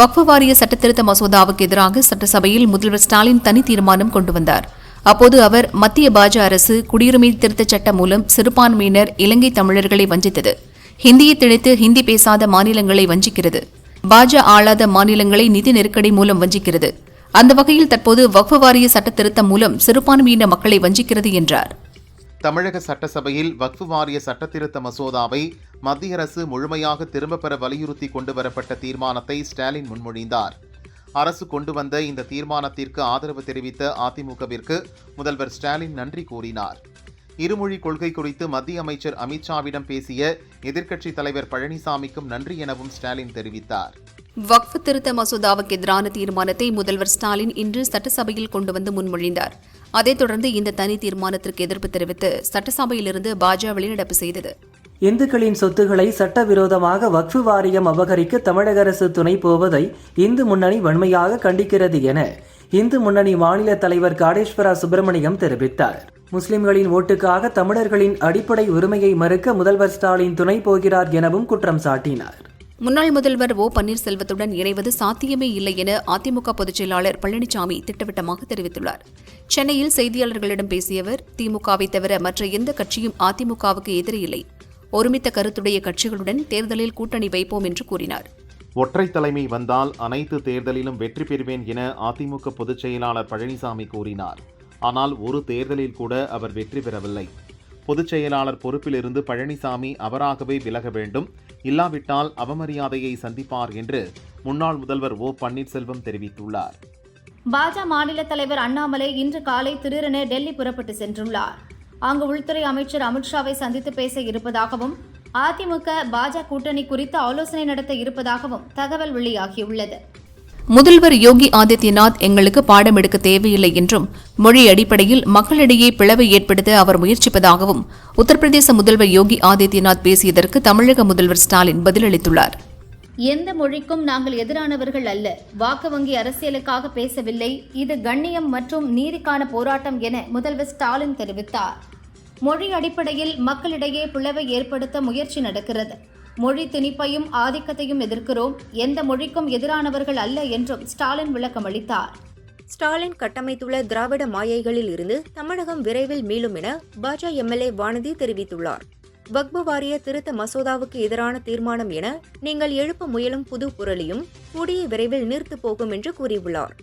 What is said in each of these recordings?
வக்ஃபு வாரிய சட்டத்திருத்த மசோதாவுக்கு எதிராக சட்டசபையில் முதல்வர் ஸ்டாலின் தனி தீர்மானம் கொண்டு வந்தார். அப்போது அவர், மத்திய பாஜ அரசு குடியுரிமை திருத்தச் சட்டம் மூலம் சிறுபான்மையினர் இலங்கை தமிழர்களை வஞ்சித்தது. ஹிந்தியை திணித்து ஹிந்தி பேசாத மாநிலங்களை வஞ்சிக்கிறது. பாஜ ஆளாத மாநிலங்களை நிதி நெருக்கடி மூலம் வஞ்சிக்கிறது. அந்த வகையில் தற்போது வக்ஃபு வாரிய சட்டத்திருத்தம் மூலம் சிறுபான்மையின மக்களை வஞ்சிக்கிறது என்றார். தமிழக சட்டசபையில் வக்ஃபு வாரிய சட்டத்திருத்த மசோதாவை மத்திய அரசு முழுமையாக திரும்பப் பெற வலியுறுத்தி கொண்டுவரப்பட்ட தீர்மானத்தை ஸ்டாலின் முன்மொழிந்தார். அரசு கொண்டு வந்த இந்த தீர்மானத்திற்கு ஆதரவு தெரிவித்த அதிமுகவிற்கு முதல்வர் ஸ்டாலின் நன்றி கூறினார். இருமொழி கொள்கை குறித்து மத்திய அமைச்சர் அமித்ஷாவிடம் பேசிய எதிர்க்கட்சித் தலைவர் பழனிசாமிக்கும் நன்றி எனவும் ஸ்டாலின் தெரிவித்தார். வக்ஃபு திருத்த மசோதாவுக்கு எதிரான தீர்மானத்தை முதல்வர் ஸ்டாலின் இன்று சட்டசபையில் கொண்டு வந்து முன்மொழிந்தார். அதைத் தொடர்ந்து இந்த தனி தீர்மானத்திற்கு எதிர்ப்பு தெரிவித்து சட்டசபையிலிருந்து பாஜ வெளிநடப்பு செய்தது. இந்துக்களின் சொத்துக்களை சட்டவிரோதமாக வக்ஃபு வாரியம் அபகரிக்க தமிழக அரசு துணை போவதை இந்து முன்னணி வன்மையாக கண்டிக்கிறது என இந்து முன்னணி மாநில தலைவர் காடேஸ்வரா சுப்பிரமணியம் தெரிவித்தார். முஸ்லிம்களின் ஓட்டுக்காக தமிழர்களின் அடிப்படை உரிமையை மறுக்க முதல்வர் ஸ்டாலின் துணை போகிறார் எனவும் குற்றம் சாட்டினார். முன்னாள் முதல்வர் ஓ பன்னீர்செல்வத்துடன் இணைவது சாத்தியமே இல்லை என அதிமுக பொதுச் செயலாளர் பழனிசாமி திட்டவட்டமாக தெரிவித்துள்ளார். சென்னையில் செய்தியாளர்களிடம் பேசிய அவர், திமுகவை தவிர மற்ற எந்த கட்சியும் அதிமுகவுக்கு எதிரி இல்லை. ஒருமித்த கருத்துடைய கட்சிகளுடன் தேர்தலில் கூட்டணி வைப்போம் என்று கூறினார். ஒற்றை தலைமை வந்தால் அனைத்து தேர்தலிலும் வெற்றி பெறுவேன் என அதிமுக பொதுச் செயலாளர் பழனிசாமி கூறினார். ஆனால் ஒரு தேர்தலில் கூட அவர் வெற்றி பெறவில்லை. பொதுச் செயலாளர் பொறுப்பிலிருந்து பழனிசாமி அவராகவே விலக வேண்டும், இல்லாவிட்டால் அவமரியாதையை சந்திப்பார் என்று முன்னாள் முதல்வர் ஓ பன்னீர்செல்வம் தெரிவித்துள்ளார். பாஜ மாநில தலைவர் அண்ணாமலை இன்று காலை திடீரென டெல்லி புறப்பட்டு சென்றுள்ளார். அங்கு உள்துறை அமைச்சர் அமித்ஷாவை சந்தித்து பேச இருப்பதாகவும் அதிமுக பாஜ கூட்டணி குறித்து ஆலோசனை நடத்த இருப்பதாகவும் தகவல் வெளியாகியுள்ளது. முதல்வர் யோகி ஆதித்யநாத் எங்களுக்கு பாடம் எடுக்க தேவையில்லை என்றும், மொழி அடிப்படையில் மக்களிடையே பிளவை ஏற்படுத்த அவர் முயற்சிப்பதாகவும் உத்தரப்பிரதேச முதல்வர் யோகி ஆதித்யநாத் பேசியதற்கு தமிழக முதல்வர் ஸ்டாலின் பதிலளித்துள்ளார். எந்த மொழிக்கும் நாங்கள் எதிரானவர்கள் அல்ல. வாக்கு வங்கி அரசியலுக்காக பேசவில்லை. இது கண்ணியம் மற்றும் நீதிக்கான போராட்டம் என முதல்வர் ஸ்டாலின் தெரிவித்தார். மொழி அடிப்படையில் மக்களிடையே பிளவை ஏற்படுத்த முயற்சி நடக்கிறது. மொழி திணிப்பையும் ஆதிக்கத்தையும் எதிர்க்கிறோம். எந்த மொழிக்கும் எதிரானவர்கள் அல்ல என்றும் ஸ்டாலின் விளக்கமளித்தார். ஸ்டாலின் கட்டமைத்துள்ள திராவிட மாயைகளில் இருந்து தமிழகம் விரைவில் மீளும் என பாஜ எம்எல்ஏ வானதி தெரிவித்துள்ளார். வக்ஃபு வாரிய திருத்த மசோதாவுக்கு எதிரான தீர்மானம் என நீங்கள் எழுப்ப முயலும் புது குரலையும் கூடிய விரைவில் நீர்த்து போகும் என்று கூறியுள்ளார்.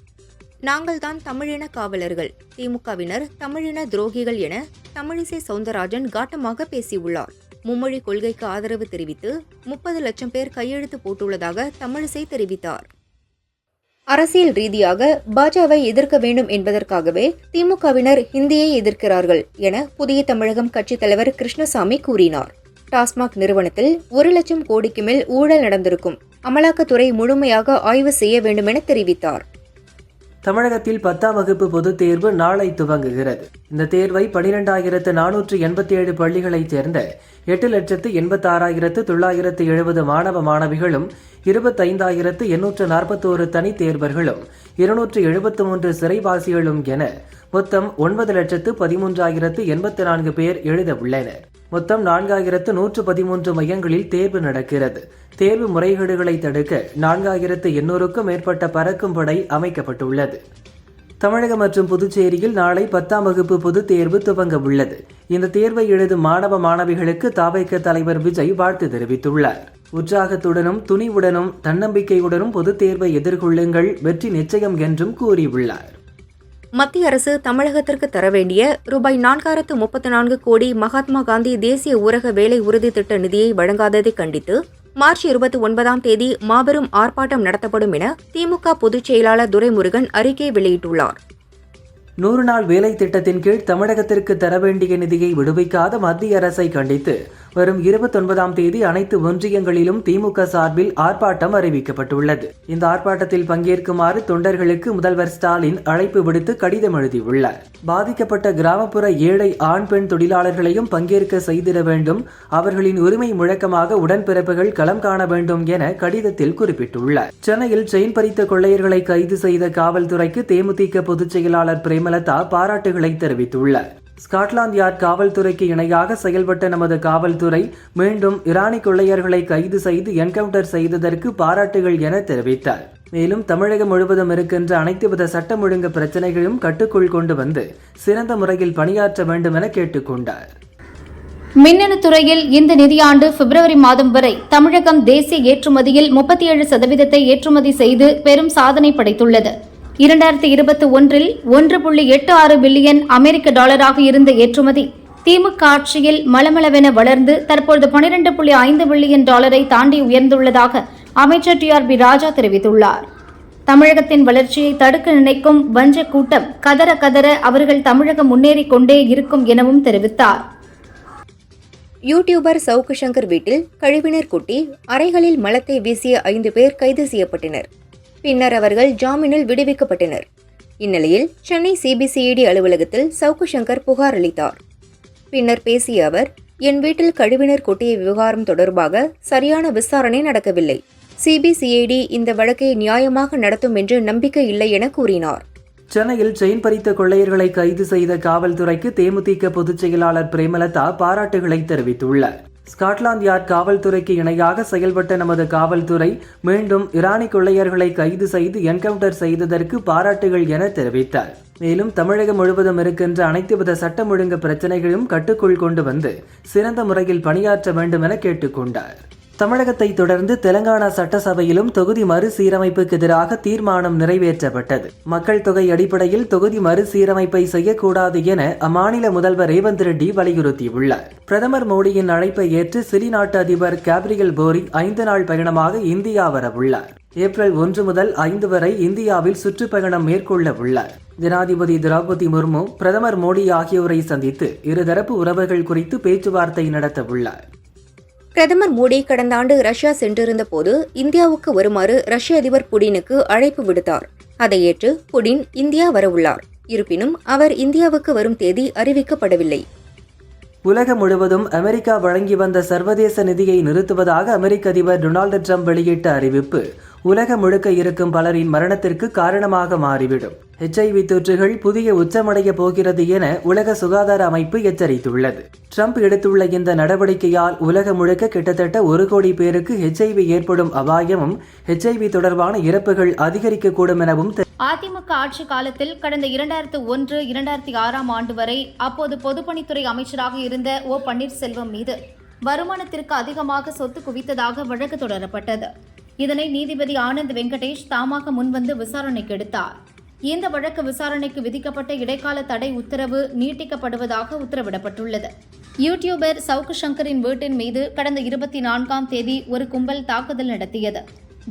நாங்கள் தான் தமிழின காவலர்கள், திமுகவினர் தமிழின துரோகிகள் என தமிழிசை சவுந்தரராஜன் காட்டமாக பேசியுள்ளார். மும்மொழி கொள்கைக்கு ஆதரவு தெரிவித்து 30 லட்சம் பேர் கையெழுத்து போட்டுள்ளதாக தமிழிசை தெரிவித்தார். அரசியல் ரீதியாக பாஜவை எதிர்க்க வேண்டும் என்பதற்காகவே திமுகவினர் ஹிந்தியை எதிர்க்கிறார்கள் என புதிய தமிழகம் கட்சித் தலைவர் கிருஷ்ணசாமி கூறினார். டாஸ்மாக் நிறுவனத்தில் 1 லட்சம் கோடிக்கு மேல் ஊழல் நடந்திருக்கும். அமலாக்கத்துறை முழுமையாக ஆய்வு செய்ய வேண்டும் என தெரிவித்தார். தமிழகத்தில் 10ஆம் வகுப்பு பொதுத் தேர்வு நாளை துவங்குகிறது. இந்த தேர்வை 12,487 பள்ளிகளைச் சேர்ந்த 8,86,970 மாணவ மாணவிகளும் 25,841 தனித் தேர்வர்களும் 273 சிறைவாசிகளும் என மொத்தம் 9,13,084 பேர் எழுத உள்ளனர். மொத்தம் 4,113 மையங்களில் தேர்வு நடக்கிறது. தேர்வு முறைகேடுகளை தடுக்க 4,800க்கும் மேற்பட்ட பறக்கும் படை அமைக்கப்பட்டுள்ளது. தமிழகம் மற்றும் புதுச்சேரியில் நாளை 10ஆம் வகுப்பு பொதுத் தேர்வு துவங்க உள்ளது. இந்த தேர்வை எழுதும் மாணவ மாணவிகளுக்கு தவைக்க தலைவர் விஜய் வாழ்த்து தெரிவித்துள்ளார். உற்சாகத்துடனும் துணிவுடனும் தன்னம்பிக்கையுடனும் பொதுத் தேர்வை எதிர்கொள்ளுங்கள், வெற்றி நிச்சயம் என்றும் கூறியுள்ளார். மத்திய அரசு தமிழகத்திற்கு தர வேண்டிய ரூபாய் 4,34 கோடி மகாத்மா காந்தி தேசிய ஊரக வேலை உறுதி திட்ட நிதியை வழங்காததை கண்டித்து மார்ச் 29ஆம் தேதி மாபெரும் ஆர்ப்பாட்டம் நடத்தப்படும் என திமுக பொதுச் செயலாளர் துரைமுருகன் அறிக்கை வெளியிட்டுள்ளார். 100 நாள் வேலை திட்டத்தின் கீழ் தமிழகத்திற்கு தர வேண்டிய நிதியை விடுவிக்காத மத்திய அரசை கண்டித்து வரும் 29ஆம் தேதி அனைத்து ஒன்றியங்களிலும் திமுக சார்பில் ஆர்ப்பாட்டம் அறிவிக்கப்பட்டுள்ளது. இந்த ஆர்ப்பாட்டத்தில் பங்கேற்குமாறு தொண்டர்களுக்கு முதல்வர் ஸ்டாலின் அழைப்பு விடுத்து கடிதம் எழுதியுள்ளார். பாதிக்கப்பட்ட கிராமப்புற ஏழை ஆண் பெண் தொழிலாளர்களையும் பங்கேற்க செய்திட வேண்டும், அவர்களின் உரிமை முழக்கமாக உடன்பிறப்புகள் களம் காண வேண்டும் என கடிதத்தில் குறிப்பிட்டுள்ளார். சென்னையில் செயின் பறித்த கொள்ளையர்களை கைது செய்த காவல்துறைக்கு தேமுதிக பொதுச் செயலாளர் பிரேமலதா பாராட்டுகளை தெரிவித்துள்ளார். ஸ்காட்லாந்து யார்ட் காவல்துறைக்கு இணையாக செயல்பட்ட நமது காவல்துறை மீண்டும் ஈரானி கொள்ளையர்களை கைது செய்து என்கவுண்டர் செய்ததற்கு பாராட்டுகள் என தெரிவித்தார். மேலும் தமிழகம் முழுவதும் இருக்கின்ற அனைத்து வித சட்டம் ஒழுங்கு பிரச்சனைகளையும் கட்டுக்குள் கொண்டு வந்து சிறந்த முறையில் பணியாற்ற வேண்டும் என கேட்டுக்கொண்டார். மின்னணு துறையில் இந்த நிதியாண்டு பிப்ரவரி மாதம் வரை தமிழகம் தேசிய ஏற்றுமதியில் 37% ஏற்றுமதி செய்து பெரும் சாதனை படைத்துள்ளது. 2021 $1.86 பில்லியன் அமெரிக்க டாலராக இருந்த ஏற்றுமதி திமுக ஆட்சியில் மளமளவென வளர்ந்து தற்பொழுது $12.5 பில்லியன் தாண்டி உயர்ந்துள்ளதாக அமைச்சர் TRB ராஜா தெரிவித்துள்ளார். தமிழகத்தின் வளர்ச்சியை தடுக்க நினைக்கும் வஞ்ச கூட்டம் கதற கதற அவர்கள் தமிழகம் முன்னேறிக் கொண்டே இருக்கும் எனவும் தெரிவித்தார். யூடியூபர் சவுக்கு சங்கர் வீட்டில் கழிவுநீர் கொட்டி அறைகளில் மலத்தை வீசிய 5 பேர் கைது செய்யப்பட்டனர். பின்னர் அவர்கள் ஜாமீனில் விடுவிக்கப்பட்டனர். இந்நிலையில் சென்னை CBCID அலுவலகத்தில் சவுக்கு சங்கர் புகார் அளித்தார். பின்னர் பேசிய அவர், என் வீட்டில் கழிவுநீர் கொட்டிய விவகாரம் தொடர்பாக சரியான விசாரணை நடக்கவில்லை. CBCID இந்த வழக்கை நியாயமாக நடத்தும் என்று நம்பிக்கை இல்லை என கூறினார். சென்னையில் செயின் பறித்த கொள்ளையர்களை கைது செய்த காவல்துறைக்கு தேமுதிக பொதுச் செயலாளர் பிரேமலதா பாராட்டுகளை தெரிவித்துள்ளார். ஸ்காட்லாந்து யார்ட் காவல்துறைக்கு இணையாக செயல்பட்ட நமது காவல்துறை மீண்டும் ஈரானி கொள்ளையர்களை கைது செய்து என்கவுண்டர் செய்ததற்கு பாராட்டுகள் என தெரிவித்தார். மேலும் தமிழகம் முழுவதும் இருக்கின்ற அனைத்து வித சட்டம் ஒழுங்கு பிரச்சனைகளையும் கட்டுக்குள் கொண்டு வந்து சிறந்த முறையில் பணியாற்ற வேண்டும் என கேட்டுக்கொண்டார். தமிழகத்தை தொடர்ந்து தெலங்கானா சட்டசபையிலும் தொகுதி மறுசீரமைப்புக்கு எதிராக தீர்மானம் நிறைவேற்றப்பட்டது. மக்கள் தொகை அடிப்படையில் தொகுதி மறுசீரமைப்பை செய்யக்கூடாது என அம்மாநில முதல்வர் ரேவந்த் ரெட்டி வலியுறுத்தியுள்ளார். பிரதமர் மோடியின் அழைப்பை ஏற்று சிலி நாட்டு அதிபர் கேப்ரியல் போரி 5 நாள் பயணமாக இந்தியா வரவுள்ளார். ஏப்ரல் 1 முதல் 5 வரை இந்தியாவில் சுற்றுப்பயணம் மேற்கொள்ள உள்ளார். ஜனாதிபதி திரௌபதி முர்மு, பிரதமர் மோடி ஆகியோரை சந்தித்து இருதரப்பு உறவுகள் குறித்து பேச்சுவார்த்தை நடத்த உள்ளார். பிரதமர் மோடி கடந்த ஆண்டு ரஷ்யா சென்றிருந்த போது இந்தியாவுக்கு வருமாறு ரஷ்ய அதிபர் புடினுக்கு அழைப்பு விடுத்தார். அதை ஏற்று புடின் இந்தியா வரவுள்ளார். இருப்பினும் அவர் இந்தியாவுக்கு வரும் தேதி அறிவிக்கப்படவில்லை. உலகம் முழுவதும் அமெரிக்கா வழங்கி வந்த சர்வதேச நிதியை நிறுத்துவதாக அமெரிக்க அதிபர் டொனால்டு ட்ரம்ப் வெளியிட்ட அறிவிப்பு உலகம் முழுக்க இருக்கும் பலரின் மரணத்திற்கு காரணமாக மாறிவிடும். HIV தொற்றுகள் புதிய உச்சமடைய போகிறது என உலக சுகாதார அமைப்பு எச்சரித்துள்ளது. ட்ரம்ப் எடுத்துள்ள இந்த நடவடிக்கையால் உலகம் முழுக்க கிட்டத்தட்ட 1 கோடி பேருக்கு HIV ஏற்படும் அபாயமும் HIV தொடர்பான இறப்புகள் அதிகரிக்கக்கூடும் எனவும் அதிமுக ஆட்சி காலத்தில் கடந்த 2001-2006 ஆண்டு வரை அப்போது பொதுப்பணித்துறை அமைச்சராக இருந்த O. பன்னீர்செல்வம் மீது வருமானத்திற்கு அதிகமாக சொத்து குவித்ததாக வழக்கு தொடரப்பட்டது. இதனை நீதிபதி ஆனந்த் வெங்கடேஷ் தாமாக முன்வந்து விசாரணைக்கு எடுத்தார். இந்த வழக்கு விசாரணைக்கு விதிக்கப்பட்ட இடைக்கால தடை உத்தரவு நீட்டிக்கப்படுவதாக உத்தரவிடப்பட்டுள்ளது. யூடியூபர் சவுக்கு சங்கரின் வீட்டின் மீது கடந்த 24ஆம் தேதி ஒரு கும்பல் தாக்குதல் நடத்தியது.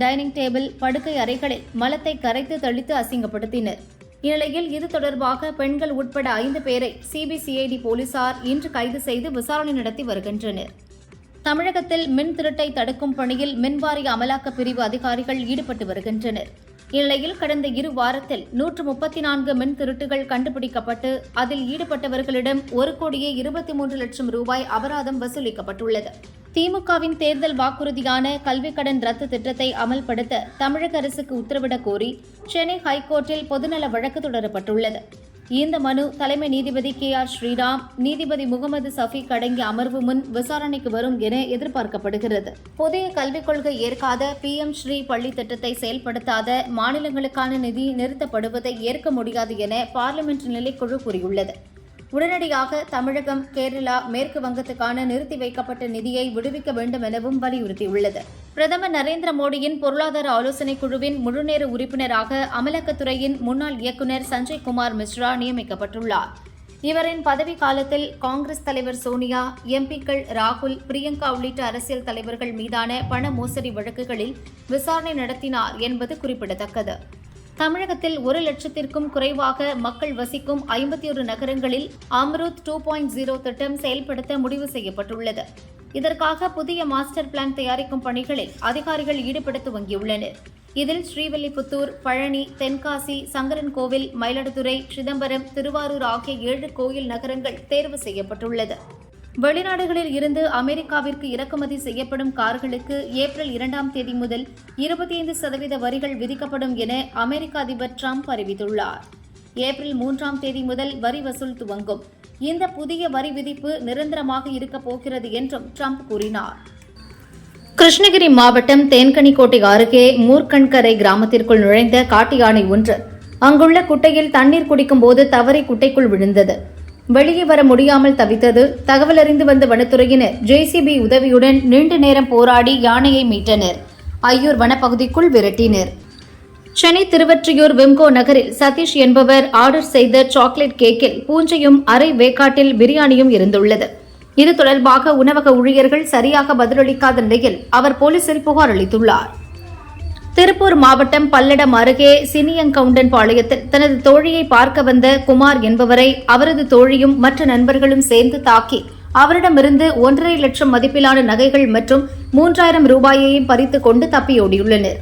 டைனிங் டேபிள், படுக்கை அறைகளில் மலத்தை கரைத்து தெளித்து அசிங்கப்படுத்தினர். இந்நிலையில் இது தொடர்பாக பெண்கள் உட்பட 5 பேரை CBCID போலீசார் இன்று கைது செய்து விசாரணை நடத்தி வருகின்றனர். தமிழகத்தில் மின் திருட்டை தடுக்கும் பணியில் மின்வாரிய அமலாக்கப் பிரிவு அதிகாரிகள் ஈடுபட்டு வருகின்றனர். இந்நிலையில் கடந்த 2 வாரத்தில் 134 மின் திருட்டுகள் கண்டுபிடிக்கப்பட்டு அதில் ஈடுபட்டவர்களிடம் 1,23,00,000 ரூபாய் அபராதம் வசூலிக்கப்பட்டுள்ளது. திமுகவின் தேர்தல் வாக்குறுதியான கல்விக் கடன் ரத்து திட்டத்தை அமல்படுத்த தமிழக அரசுக்கு உத்தரவிடக் கோரி சென்னை ஹைகோர்ட்டில் பொதுநல வழக்கு தொடரப்பட்டுள்ளது. இந்த மனு தலைமை நீதிபதி KR ஸ்ரீராம், நீதிபதி முகமது சஃபீக் அடங்கிய அமர்வு முன் விசாரணைக்கு வரும் என எதிர்பார்க்கப்படுகிறது. புதிய கல்விக் கொள்கை ஏற்காத PM ஸ்ரீ பள்ளி திட்டத்தை செயல்படுத்தாத மாநிலங்களுக்கான நிதி நிறுத்தப்படுவதை ஏற்க முடியாது என பார்லிமெண்ட் நிலைக்குழு கூறியுள்ளது. உடனடியாக தமிழகம், கேரளா, மேற்கு வங்கத்துக்கான நிறுத்தி வைக்கப்பட்ட நிதியை விடுவிக்க வேண்டும் எனவும் வலியுறுத்தியுள்ளது. பிரதமர் நரேந்திர மோடியின் பொருளாதார ஆலோசனைக் குழுவின் முழுநேர உறுப்பினராக அமலாக்கத்துறையின் முன்னாள் இயக்குநர் சஞ்சய் குமார் மிஸ்ரா நியமிக்கப்பட்டுள்ளார். இவரின் பதவி காலத்தில் காங்கிரஸ் தலைவர் சோனியா, MP-க்கள் ராகுல், பிரியங்கா உள்ளிட்ட அரசியல் தலைவர்கள் மீதான பண மோசடி வழக்குகளில் விசாரணை நடத்தினார் என்பது குறிப்பிடத்தக்கது. தமிழகத்தில் 1 லட்சத்திற்கும் குறைவாக மக்கள் வசிக்கும் 51 நகரங்களில் அம்ருத் 2.0 திட்டம் செயல்படுத்த முடிவு செய்யப்பட்டுள்ளது. இதற்காக புதிய மாஸ்டர் பிளான் தயாரிக்கும் பணிகளில் அதிகாரிகள் ஈடுபட துவங்கியுள்ளனர். இதில் ஸ்ரீவில்லிபுத்தூர், பழனி, தென்காசி, சங்கரன்கோவில், மயிலாடுதுறை, சிதம்பரம், திருவாரூர் ஆகிய 7 கோயில் நகரங்கள் தேர்வு செய்யப்பட்டுள்ளது. வெளிநாடுகளில் இருந்து அமெரிக்காவிற்கு இறக்குமதி செய்யப்படும் கார்களுக்கு ஏப்ரல் 2ஆம் தேதி முதல் 25% வரிகள் விதிக்கப்படும் என அமெரிக்க அதிபர் ட்ரம்ப் அறிவித்துள்ளார். ஏப்ரல் 3ஆம் தேதி முதல் வரி வசூல் துவங்கும். இந்த புதிய வரி விதிப்பு நிரந்தரமாக இருக்கப் போகிறது என்றும் ட்ரம்ப் கூறினார். கிருஷ்ணகிரி மாவட்டம் தேன்கனிக்கோட்டை அருகே மூர்க்கண்கரை கிராமத்திற்குள் நுழைந்த காட்டு யானை ஒன்று அங்குள்ள குட்டையில் தண்ணீர் குடிக்கும் போது தவறி குட்டைக்குள் விழுந்தது. வெளியே வர முடியாமல் தவித்தது. தகவல் அறிந்து வந்த வனத்துறையினர் ஜேசிபி உதவியுடன் நீண்ட நேரம் போராடி யானையை மீட்டனர். ஐயூர் வனப்பகுதிக்குள் விரட்டினர். சென்னை திருவொற்றியூர் விம்கோ நகரில் சதீஷ் என்பவர் ஆர்டர் செய்த சாக்லேட் கேக்கில் பூஞ்சையும் அரை வேக்காட்டில் பிரியாணியும் இருந்துள்ளது. இது தொடர்பாக உணவக ஊழியர்கள் சரியாக பதிலளிக்காத நிலையில் அவர் போலீசில் புகார் அளித்துள்ளார். திருப்பூர் மாவட்டம் பல்லடம் அருகே சினியங்கவுண்டன் பாளையத்தில் தனது தோழியை பார்க்க வந்த குமார் என்பவரை அவரது தோழியும் மற்ற நண்பர்களும் சேர்ந்து தாக்கி அவரிடமிருந்து 1.5 லட்சம் மதிப்பிலான நகைகள் மற்றும் 3000 ரூபாயையும் பறித்துக் கொண்டு தப்பியோடியுள்ளனர்.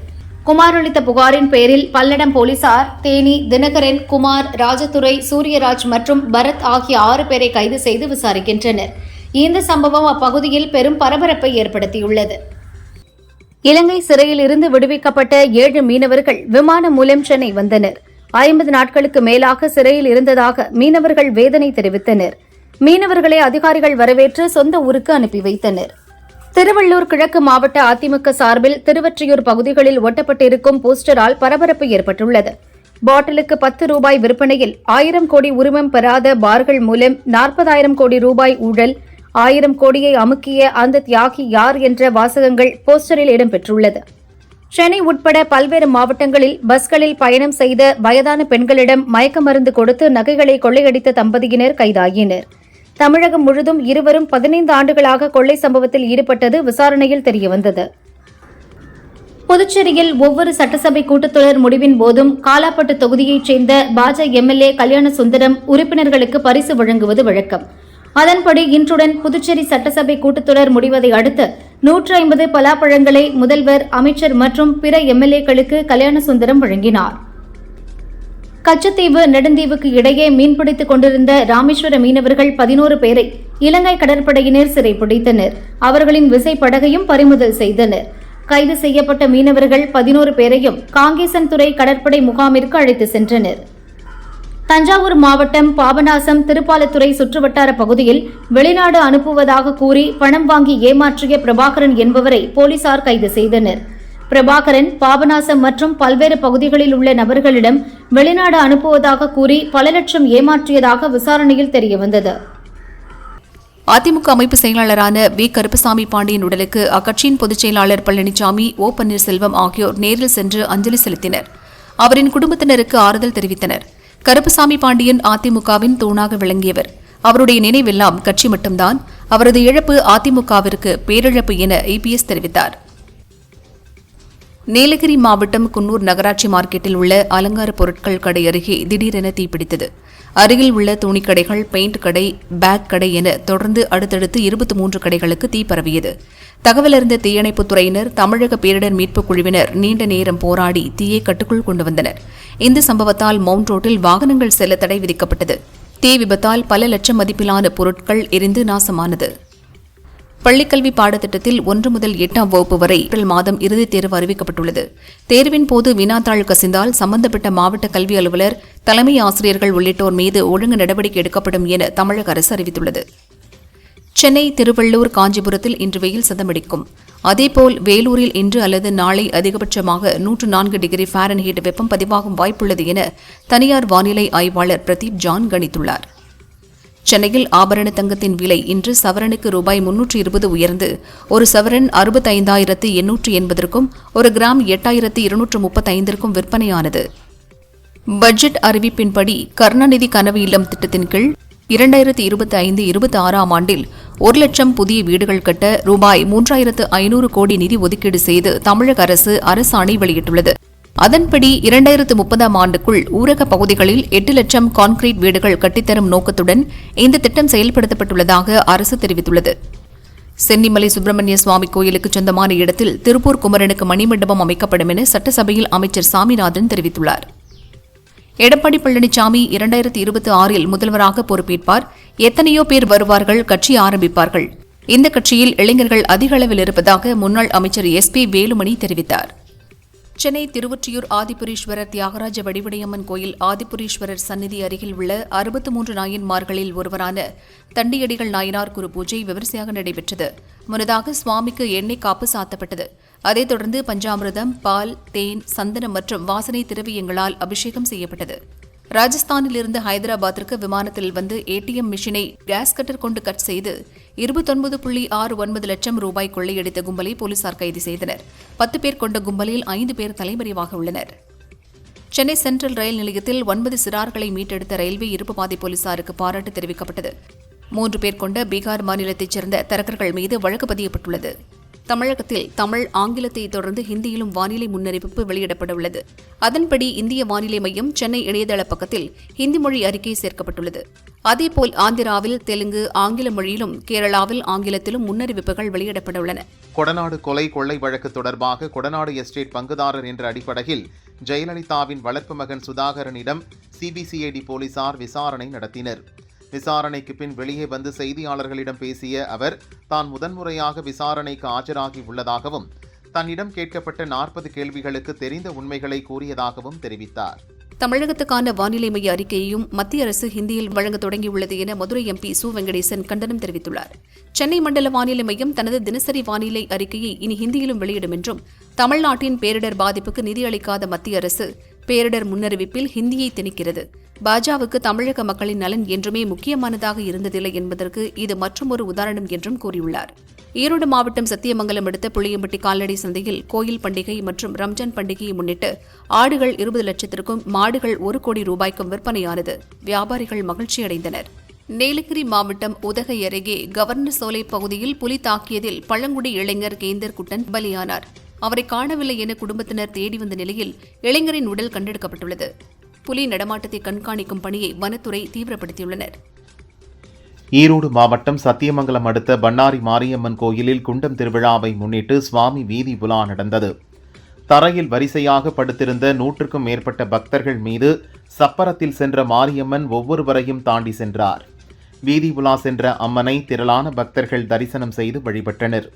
குமார் அளித்த புகாரின் பேரில் பல்லடம் போலீசார் தேனி, தினகரன், குமார், ராஜதுரை, சூரியராஜ் மற்றும் பரத் ஆகிய 6 பேரை கைது செய்து விசாரிக்கின்றனர். இந்த சம்பவம் அப்பகுதியில் பெரும் பரபரப்பை ஏற்படுத்தியுள்ளது. இலங்கை சிறையில் இருந்து விடுவிக்கப்பட்ட 7 மீனவர்கள் விமானம் மூலம் சென்னை வந்தனர். 50 நாட்களுக்கு மேலாக சிறையில் இருந்ததாக மீனவர்கள் வேதனை தெரிவித்தனர். மீனவர்களை அதிகாரிகள் வரவேற்று சொந்த ஊருக்கு அனுப்பி வைத்தனர். திருவள்ளூர் கிழக்கு மாவட்ட அதிமுக சார்பில் திருவொற்றியூர் பகுதிகளில் ஒட்டப்பட்டிருக்கும் போஸ்டரால் பரபரப்பு ஏற்பட்டுள்ளது. பாட்டிலுக்கு 10 ரூபாய் விற்பனையில் 1000 கோடி உரிமம் பெறாத பார்கள் மூலம் 40,000 கோடி ரூபாய் ஊழல், 1000 கோடியை அமுக்கிய அந்த தியாகி யார் என்ற வாசகங்கள் போஸ்டரில் இடம்பெற்றுள்ளது. சென்னை உட்பட பல்வேறு மாவட்டங்களில் பஸ்களில் பயணம் செய்த வயதான பெண்களிடம் மயக்க மருந்து கொடுத்து நகைகளை கொள்ளையடித்த தம்பதியினர் கைதாகினர். தமிழகம் முழுதும் இருவரும் 15 ஆண்டுகளாக கொள்ளை சம்பவத்தில் ஈடுபட்டது விசாரணையில் தெரியவந்தது. புதுச்சேரியில் ஒவ்வொரு சட்டசபை கூட்டத்தொடர் முடிவின் போதும் காலாப்பட்டு தொகுதியைச் சேர்ந்த பாஜ எம்எல்ஏ கல்யாண சுந்தரம் உறுப்பினர்களுக்கு பரிசு வழங்குவது வழக்கம். அதன்படி இன்றுடன் புதுச்சேரி சட்டசபை கூட்டத்தொடர் முடிவதை அடுத்து 150 பலாப்பழங்களை முதல்வர், அமைச்சர் மற்றும் பிற எம்எல்ஏக்களுக்கு கல்யாண சுந்தரம் வழங்கினார். கச்சத்தீவு, நெடுந்தீவுக்கு இடையே மீன்பிடித்துக் கொண்டிருந்த ராமேஸ்வர மீனவர்கள் 11 பேரை இலங்கை கடற்படையினர் சிறைப்பிடித்தனர். அவர்களின் விசைப்படகையும் பறிமுதல் செய்தனர். கைது செய்யப்பட்ட மீனவர்கள் 11 பேரையும் காங்கேசன்துறை கடற்படை முகாமிற்கு அழைத்து சென்றனர். தஞ்சாவூர் மாவட்டம் பாபநாசம் திருப்பாலத்துறை சுற்றுவட்டார பகுதியில் வெளிநாடு அனுப்புவதாக கூறி பணம் வாங்கி ஏமாற்றிய பிரபாகரன் என்பவரை போலீசார் கைது செய்தனர். பிரபாகரன் பாபநாசம் மற்றும் பல்வேறு பகுதிகளில் உள்ள நபர்களிடம் வெளிநாடு அனுப்புவதாக கூறி பல லட்சம் ஏமாற்றியதாக விசாரணையில் தெரியவந்தது. அதிமுக அமைப்பு செயலாளரான வி. கருப்பசாமி பாண்டியன் உடலுக்கு அக்கட்சியின் பொதுச் செயலாளர் பழனிசாமி, ஓ. பன்னீர்செல்வம் ஆகியோர் நேரில் சென்று அஞ்சலி செலுத்தினர். அவரின் குடும்பத்தினருக்கு ஆறுதல் தெரிவித்தனர். கருப்பசாமி பாண்டியன் அதிமுகவின் தூணாக விளங்கியவர். அவருடைய நினைவெல்லாம் கட்சி மட்டும்தான். அவரது இழப்பு அதிமுகவிற்கு பேரிழப்பு என இபிஎஸ் தெரிவித்தார். நீலகிரி மாவட்டம் குன்னூர் நகராட்சி மார்க்கெட்டில் உள்ள அலங்கார பொருட்கள் கடை அருகே திடீரென தீப்பிடித்தது. அருகில் உள்ள துணிக்கடைகள், பெயிண்ட் கடை, பேக் கடை என தொடர்ந்து அடுத்தடுத்து 23 கடைகளுக்கு தீ பரவியது. தகவலறிந்த தீயணைப்புத் துறையினர், தமிழக பேரிடர் மீட்புக் குழுவினர் நீண்ட நேரம் போராடி தீயை கட்டுக்குள் கொண்டு வந்தனர். இந்த சம்பவத்தால் மவுண்ட் ரோட்டில் வாகனங்கள் செல்ல தடை விதிக்கப்பட்டது. தீ விபத்தால் பல லட்சம் மதிப்பிலான பொருட்கள் எரிந்து நாசமானது. பள்ளிக்கல்வி பாடத்திட்டத்தில் 1 முதல் 8ஆம் வகுப்பு வரை ஏப்ரல் மாதம் இறுதித் தேர்வு அறிவிக்கப்பட்டுள்ளது. தேர்வின் போது வினாத்தாள் கசிந்தால் சம்பந்தப்பட்ட மாவட்ட கல்வி அலுவலர், தலைமை ஆசிரியர்கள் உள்ளிட்டோர் மீது ஒழுங்கு நடவடிக்கை எடுக்கப்படும் என தமிழக அரசு அறிவித்துள்ளது. சென்னை, திருவள்ளூர், காஞ்சிபுரத்தில் இன்று வெயில் சதமடிக்கும். அதேபோல் வேலூரில் இன்று அல்லது நாளை அதிகபட்சமாக 104 டிகிரி ஃபாரன்ஹீட் வெப்பம் பதிவாகும் வாய்ப்புள்ளது என தனியார் வானிலை ஆய்வாளர் பிரதீப் ஜான் கணித்துள்ளார். சென்னையில் ஆபரண தங்கத்தின் விலை இன்று சவரனுக்கு ரூபாய் 320 உயர்ந்து ஒரு சவரன் 65,880க்கும் ஒரு கிராம் 8,235க்கும் விற்பனையானது. பட்ஜெட் அறிவிப்பின்படி கருணாநிதி கனவு இல்லம் திட்டத்தின் கீழ் 2025-26ஆம் ஆண்டில் 1 லட்சம் புதிய வீடுகள் கட்ட ரூபாய் 3,500 கோடி நிதி ஒதுக்கீடு செய்து தமிழக அரசு அரசாணை வெளியிட்டுள்ளது. அதன்படி 2030ஆம் ஆண்டுக்குள் ஊரக பகுதிகளில் 8 லட்சம் கான்கிரீட் வீடுகள் கட்டித்தரும் நோக்கத்துடன் இந்த திட்டம் செயல்படுத்தப்பட்டுள்ளதாக அரசு தெரிவித்துள்ளது. சென்னிமலை சுப்பிரமணிய சுவாமி கோயிலுக்கு சொந்தமான இடத்தில் திருப்பூர் குமரனுக்கு மணிமண்டபம் அமைக்கப்படும் என சட்டசபையில் அமைச்சர் சாமிநாதன் தெரிவித்துள்ளார். எடப்பாடி பழனிசாமி 2026இல் முதல்வராக பொறுப்பேற்பார். எத்தனையோ பேர் வருவார்கள், கட்சி ஆரம்பிப்பார்கள். இந்த கட்சியில் இளைஞர்கள் அதிக அளவில் இருப்பதாக முன்னாள் அமைச்சர் SP வேலுமணி தெரிவித்தார். சென்னை திருவொற்றியூர் ஆதிபுரீஸ்வரர் தியாகராஜ வடிவுடையம்மன் கோயில் ஆதிபுரீஸ்வரர் சந்நிதி அருகில் உள்ள 63 நாயன்மார்களில் ஒருவரான தண்டியடிகள் நாயனார் குரு பூஜை விமரிசையாக நடைபெற்றது. முன்னதாக சுவாமிக்கு எண்ணெய் காப்பு சாத்தப்பட்டது. அதைத் தொடர்ந்து பஞ்சாமிர்தம், பால், தேன், சந்தனம் மற்றும் வாசனை திரவியங்களால் அபிஷேகம் செய்யப்பட்டது. ராஜஸ்தானிலிருந்து ஹைதராபாத்திற்கு விமானத்தில் வந்து ஏடிஎம் மிஷினை கேஸ் கட்டர் கொண்டு கட் செய்து 29.69 லட்சம் ரூபாய் கொள்ளையடித்த கும்பலை போலீசார் கைது செய்தனர். 10 பேர் கொண்ட கும்பலில் 5 பேர் தலைமறைவாக உள்ளனர். சென்னை சென்ட்ரல் ரயில் நிலையத்தில் 9 சிறார்களை மீட்டெடுத்த ரயில்வே இருப்பு பாதை போலீசாருக்கு பாராட்டு தெரிவிக்கப்பட்டது. 3 பேர் கொண்ட பீகார் மாநிலத்தைச் சேர்ந்த தரகர்கள் மீது வழக்கு பதியப்பட்டுள்ளது. தமிழகத்தில் தமிழ், ஆங்கிலத்தை தொடர்ந்து ஹிந்தியிலும் வானிலை முன்னறிவிப்பு வெளியிடப்பட உள்ளது. அதன்படி இந்திய வானிலை மையம் சென்னை இணையதள பக்கத்தில் ஹிந்தி மொழி அறிக்கை சேர்க்கப்பட்டுள்ளது. அதேபோல் ஆந்திராவில் தெலுங்கு, ஆங்கில மொழியிலும், கேரளாவில் ஆங்கிலத்திலும் முன்னறிவிப்புகள் வெளியிடப்பட உள்ளன. கொடநாடு கொலை கொள்ளை வழக்கு தொடர்பாக கொடநாடு எஸ்டேட் பங்குதாரர் என்ற அடிப்படையில் ஜெயலலிதாவின் வளர்ப்பு மகன் சுதாகரனிடம் சிபிசிஐடி போலீசார் விசாரணை நடத்தினர். விசாரணைக்கு பின் வெளியே வந்து செய்தியாளர்களிடம் பேசிய அவர் தான் முதன்முறையாக விசாரணைக்கு ஆஜராகி உள்ளதாகவும் தன்னிடம் கேட்கப்பட்ட 40 கேள்விகளுக்கு தெரிந்த உண்மைகளை கூறியதாகவும் தெரிவித்தார். தமிழகத்துக்கான வானிலை மைய அறிக்கையையும் மத்திய அரசு ஹிந்தியில் வழங்க தொடங்கியுள்ளது என மதுரை எம்பி சு வெங்கடேசன் கண்டனம் தெரிவித்துள்ளார். சென்னை மண்டல வானிலை மையம் தனது தினசரி வானிலை அறிக்கையை இனி ஹிந்தியிலும் வெளியிடும் என்றும், தமிழ்நாட்டின் பேரிடர் பாதிப்புக்கு நிதி அளிக்காத மத்திய அரசு பேரிடர் முன்னறிவிப்பில் ஹிந்தியை திணிக்கிறது. பாஜகவுக்கு தமிழக மக்களின் நலன் என்றுமே முக்கியமானதாக இருந்ததில்லை என்பதற்கு இது மற்றொரு உதாரணம் என்றும் கூறியுள்ளார். ஈரோடு மாவட்டம் சத்தியமங்கலம் அடுத்த புளியம்பட்டி கால்நடை சந்தையில் கோயில் பண்டிகை மற்றும் ரம்ஜான் பண்டிகையை முன்னிட்டு ஆடுகள் 20 லட்சத்திற்கும் மாடுகள் 1 கோடி ரூபாய்க்கும் விற்பனையானது. வியாபாரிகள் மகிழ்ச்சியடைந்தனர். நீலகிரி மாவட்டம் உதகை அருகே கவர்னர் சோலை பகுதியில் புலி தாக்கியதில் பழங்குடி இளைஞர் கேந்தர் குட்டன் பலியானார். அவரை காணவில்லை என குடும்பத்தினர் தேடி வந்த நிலையில் இளைஞரின் உடல் கண்டெடுக்கப்பட்டுள்ளது. புலி நடமாட்டத்தை கண்காணிக்கும் பணியை வனத்துறை தீவிரப்படுத்தியுள்ளனர். ஈரோடு மாவட்டம் சத்தியமங்கலம் அடுத்த பண்ணாரி மாரியம்மன் கோயிலில் குண்டம் திருவிழாவை முன்னிட்டு சுவாமி வீதி உலா நடந்தது. தரையில் வரிசையாக படுத்திருந்த 100க்கும் மேற்பட்ட பக்தர்கள் மீது சப்பரத்தில் சென்ற மாரியம்மன் ஒவ்வொருவரையும் தாண்டி சென்றார். வீதி உலா சென்ற அம்மனை திரளான பக்தர்கள் தரிசனம் செய்து வழிபட்டனர்.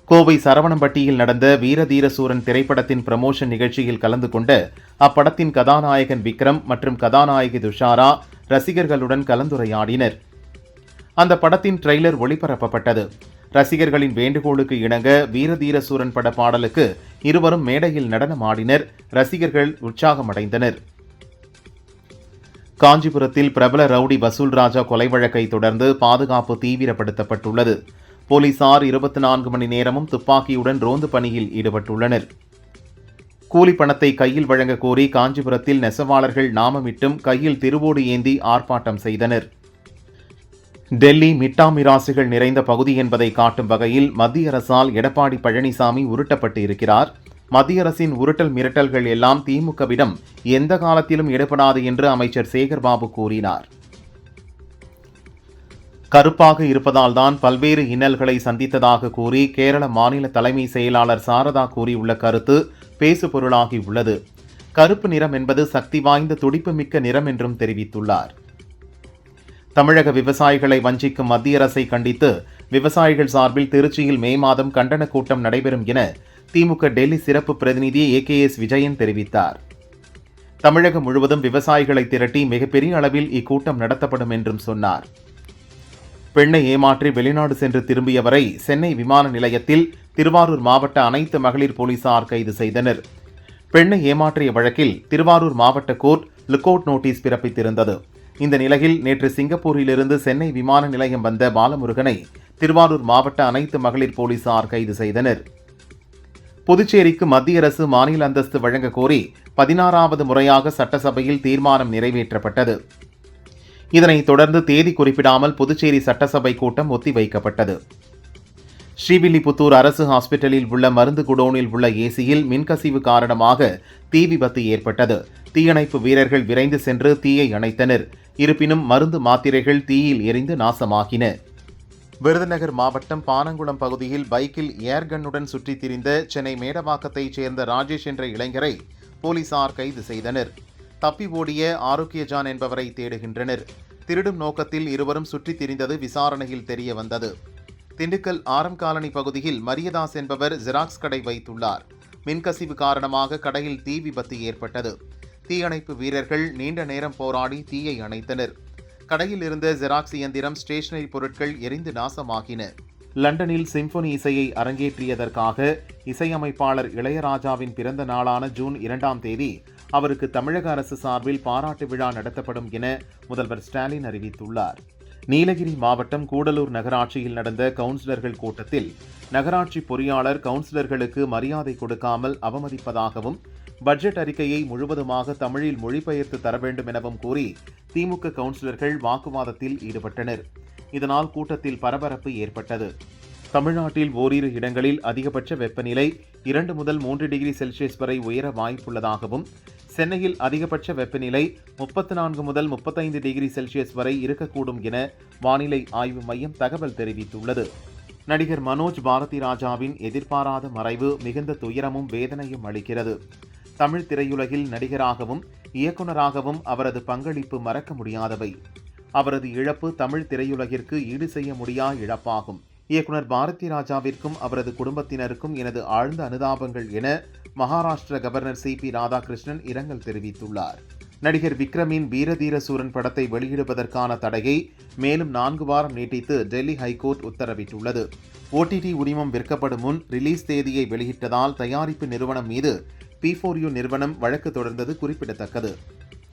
கோவை சரவணம்பட்டியில் நடந்த வீரதீரசூரன் திரைப்படத்தின் ப்ரமோஷன் நிகழ்ச்சியில் கலந்து கொண்ட அப்படத்தின் கதாநாயகன் விக்ரம் மற்றும் கதாநாயகி துஷாரா ரசிகர்களுடன் கலந்துரையாடினர். அந்த படத்தின் ட்ரெய்லர் ஒளிபரப்பப்பட்டது. ரசிகர்களின் வேண்டுகோளுக்கு இணங்க வீரதீரசூரன் பட பாடலுக்கு இருவரும் மேடையில் நடனமாடினர். ரசிகர்கள் உற்சாகமடைந்தனர். காஞ்சிபுரத்தில் பிரபல ரவுடி வசூல் ராஜா கொலை வழக்கை தொடர்ந்து பாதுகாப்பு தீவிரப்படுத்தப்பட்டுள்ளது. போலீசார் 24 மணி நேரமும் துப்பாக்கியுடன் ரோந்து பணியில் ஈடுபட்டுள்ளனர். கூலி பணத்தை கையில் வழங்க கோரி காஞ்சிபுரத்தில் நெசவாளர்கள் நாமமிட்டும் கையில் திருவோடு ஏந்தி ஆர்ப்பாட்டம் செய்தனர். டெல்லி மிட்டா மிராசுகள் நிறைந்த பகுதி என்பதை காட்டும் வகையில் மத்திய அரசால் எடப்பாடி பழனிசாமி உருட்டப்பட்டு இருக்கிறார். மத்திய அரசின் உருட்டல் மிரட்டல்கள் எல்லாம் திமுகவிடம் எந்த காலத்திலும் ஈடுபடாது என்று அமைச்சர் சேகர்பாபு கூறினார். கருப்பாக இருப்பதால் தான் பல்வேறு இன்னல்களை சந்தித்ததாக கூறி கேரள மாநில தலைமை செயலாளர் சாரதா கூறியுள்ள கருத்து பேசுபொருளாகி உள்ளது. கருப்பு நிறம் என்பது சக்தி வாய்ந்த துடிப்புமிக்க நிறம் என்றும் தெரிவித்துள்ளார். தமிழக விவசாயிகளை வஞ்சிக்கும் மத்திய அரசை கண்டித்து விவசாயிகள் சார்பில் திருச்சியில் மே மாதம் கண்டன கூட்டம் நடைபெறும் என திமுக டெல்லி சிறப்பு பிரதிநிதி AKS விஜயன் தெரிவித்தார். தமிழகம் முழுவதும் விவசாயிகளை திரட்டி மிகப்பெரிய அளவில் இக்கூட்டம் நடத்தப்படும் என்றும் சொன்னார். பெண்ணை ஏமாற்றி வெளிநாடு சென்று திரும்பியவரை சென்னை விமான நிலையத்தில் திருவாரூர் மாவட்ட அனைத்து மகளிர் போலீசார் கைது செய்தனர். பெண்ணை ஏமாற்றிய வழக்கில் திருவாரூர் மாவட்ட கோர்ட் லுக் அவுட் நோட்டீஸ் பிறப்பித்திருந்தது. இந்த நிலையில் நேற்று சிங்கப்பூரிலிருந்து சென்னை விமான நிலையம் வந்த பாலமுருகனை திருவாரூர் மாவட்ட அனைத்து மகளிர் போலீசார் கைது செய்தனர். புதுச்சேரிக்கு மத்திய அரசு மாநில அந்தஸ்து வழங்க கோரி 16வது முறையாக சட்டசபையில் தீர்மானம் நிறைவேற்றப்பட்டது. இதனைத் தொடர்ந்து தேதி குறிப்பிடாமல் புதுச்சேரி சட்டசபை கூட்டம் ஒத்திவைக்கப்பட்டது. ஸ்ரீவில்லிபுத்தூர் அரசு ஹாஸ்பிட்டலில் உள்ள மருந்து குடோனில் உள்ள ஏசியில் மின்கசிவு காரணமாக தீ விபத்து ஏற்பட்டது. தீயணைப்பு வீரர்கள் விரைந்து சென்று தீயை அணைத்தனர். இருப்பினும் மருந்து மாத்திரைகள் தீயில் எரிந்து நாசமாகின. விருதுநகர் மாவட்டம் பானங்குளம் பகுதியில் பைக்கில் ஏர்கன்னுடன் சுற்றித் திரிந்த சென்னை மேடவாக்கத்தைச் சேர்ந்த ராஜேஷ் என்ற இளைஞரை போலீசார் கைது செய்தனர். தப்பி ஓடிய ஆரோக்கியஜான் என்பவரை தேடுகின்றனர். திருடும் நோக்கத்தில் இருவரும் சுற்றித் திரிந்தது விசாரணையில் தெரிய வந்தது. திண்டுக்கல் ஆரம் காலனி பகுதியில் மரியதாஸ் என்பவர் ஜெராக்ஸ் கடை வைத்துள்ளார். மின்கசிவு காரணமாக கடையில் தீ விபத்து ஏற்பட்டது. தீயணைப்பு வீரர்கள் நீண்ட நேரம் போராடி தீயை அணைத்தனர். கடையில் இருந்த ஜெராக்ஸ் இயந்திரம், ஸ்டேஷனரி பொருட்கள் எரிந்து நாசமாகின. லண்டனில் சிம்பொனி இசையை அரங்கேற்றியதற்காக இசையமைப்பாளர் இளையராஜாவின் பிறந்த நாளான ஜூன் 2ஆம் தேதி அவருக்கு தமிழக அரசு சார்பில் பாராட்டு விழா நடத்தப்படும் என முதல்வர் ஸ்டாலின் அறிவித்துள்ளார். நீலகிரி மாவட்டம் கூடலூர் நகராட்சியில் நடந்த கவுன்சிலர்கள் கூட்டத்தில் நகராட்சி பொறியாளர் கவுன்சிலர்களுக்கு மரியாதை கொடுக்காமல் அவமதிப்பதாகவும் பட்ஜெட் அறிக்கையை முழுவதுமாக தமிழில் மொழிபெயர்த்து தர வேண்டும் எனவும் கூறி திமுக கவுன்சிலர்கள் வாக்குவாதத்தில் ஈடுபட்டனர். இதனால் கூட்டத்தில் பரபரப்பு ஏற்பட்டது. தமிழ்நாட்டில் ஓரிரு இடங்களில் அதிகபட்ச வெப்பநிலை 2 முதல் 3 டிகிரி செல்சியஸ் வரை உயர வாய்ப்புள்ளதாகவும் சென்னையில் அதிகபட்ச வெப்பநிலை 34 முதல் 35 டிகிரி செல்சியஸ் வரை இருக்கக்கூடும் என வானிலை ஆய்வு மையம் தகவல் தெரிவித்துள்ளது. நடிகர் மனோஜ் பாரதி ராஜாவின் எதிர்பாராத மறைவு மிகுந்த துயரமும் வேதனையும் அளிக்கிறது. தமிழ் திரையுலகில் நடிகராகவும் இயக்குநராகவும் அவரது பங்களிப்பு மறக்க முடியாதவை. அவரது இழப்பு தமிழ் திரையுலகிற்கு ஈடு செய்ய முடியா இழப்பாகும். இயக்குனர் பாரதி ராஜாவிற்கும் அவரது குடும்பத்தினருக்கும் எனது ஆழ்ந்த அனுதாபங்கள் என மகாராஷ்டிர கவர்னர் CP ராதாகிருஷ்ணன் இரங்கல் தெரிவித்துள்ளார். நடிகர் விக்ரமின் வீரதீர சூரன் படத்தை வெளியிடுவதற்கான தடையை மேலும் 4 வாரம் நீட்டித்து டெல்லி ஹைகோர்ட் உத்தரவிட்டுள்ளது. OTT உரிமம் விற்கப்படும் முன் ரிலீஸ் தேதியை வெளியிட்டதால் தயாரிப்பு நிறுவனம் மீது P4U நிறுவனம் வழக்கு தொடர்ந்தது குறிப்பிடத்தக்கது.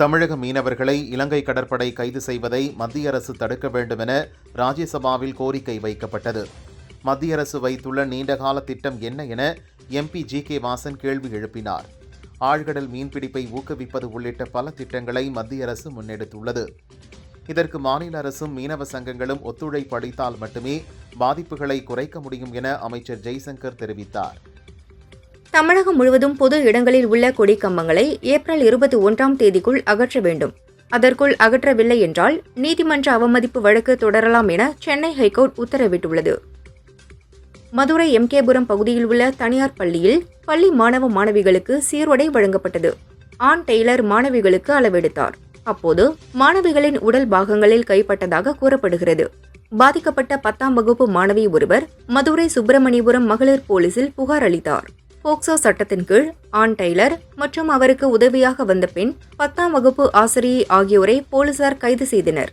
தமிழக மீனவர்களை இலங்கை கடற்படை கைது செய்வதை மத்திய அரசு தடுக்க வேண்டும் என ராஜ்யசபாவில் கோரிக்கை வைக்கப்பட்டது. மத்திய அரசு வைத்துள்ள நீண்டகால திட்டம் என்ன என MP GK வாசன் கேள்வி எழுப்பினார். ஆழ்கடல் மீன்பிடிப்பை ஊக்குவிப்பது உள்ளிட்ட பல திட்டங்களை மத்திய அரசு முன்னெடுத்துள்ளது. இதற்கு மாநில அரசும் மீனவ சங்கங்களும் ஒத்துழைப்பு அளித்தால் மட்டுமே பாதிப்புகளை குறைக்க முடியும் என அமைச்சர் ஜெய்சங்கர் தெரிவித்தார். தமிழகம் முழுவதும் பொது இடங்களில் உள்ள கொடி கம்பங்களை ஏப்ரல் 21ஆம் தேதிக்குள் அகற்ற வேண்டும். அதற்குள் அகற்றவில்லை என்றால் நீதிமன்ற அவமதிப்பு வழக்கு தொடரலாம் என சென்னை ஹைகோர்ட் உத்தரவிட்டுள்ளது. மதுரை MKபுரம் பகுதியில் உள்ள தனியார் பள்ளியில் பள்ளி மாணவ மாணவிகளுக்கு சீருடை வழங்கப்பட்டது. ஆண் டெய்லர் மாணவிகளுக்கு அளவெடுத்தார். அப்போது மாணவிகளின் உடல் பாகங்களில் கைப்பட்டதாக கூறப்படுகிறது. பாதிக்கப்பட்ட 10ஆம் வகுப்பு மாணவி ஒருவர் மதுரை சுப்பிரமணியபுரம் மகளிர் போலீசில் புகார் அளித்தார். போக்சோ சட்டத்தின் கீழ் ஆண் டெய்லர் மற்றும் அவருக்கு உதவியாக வந்த பெண் 10ஆம் வகுப்பு ஆசிரியை ஆகியோரை போலீசார் கைது செய்தனர்.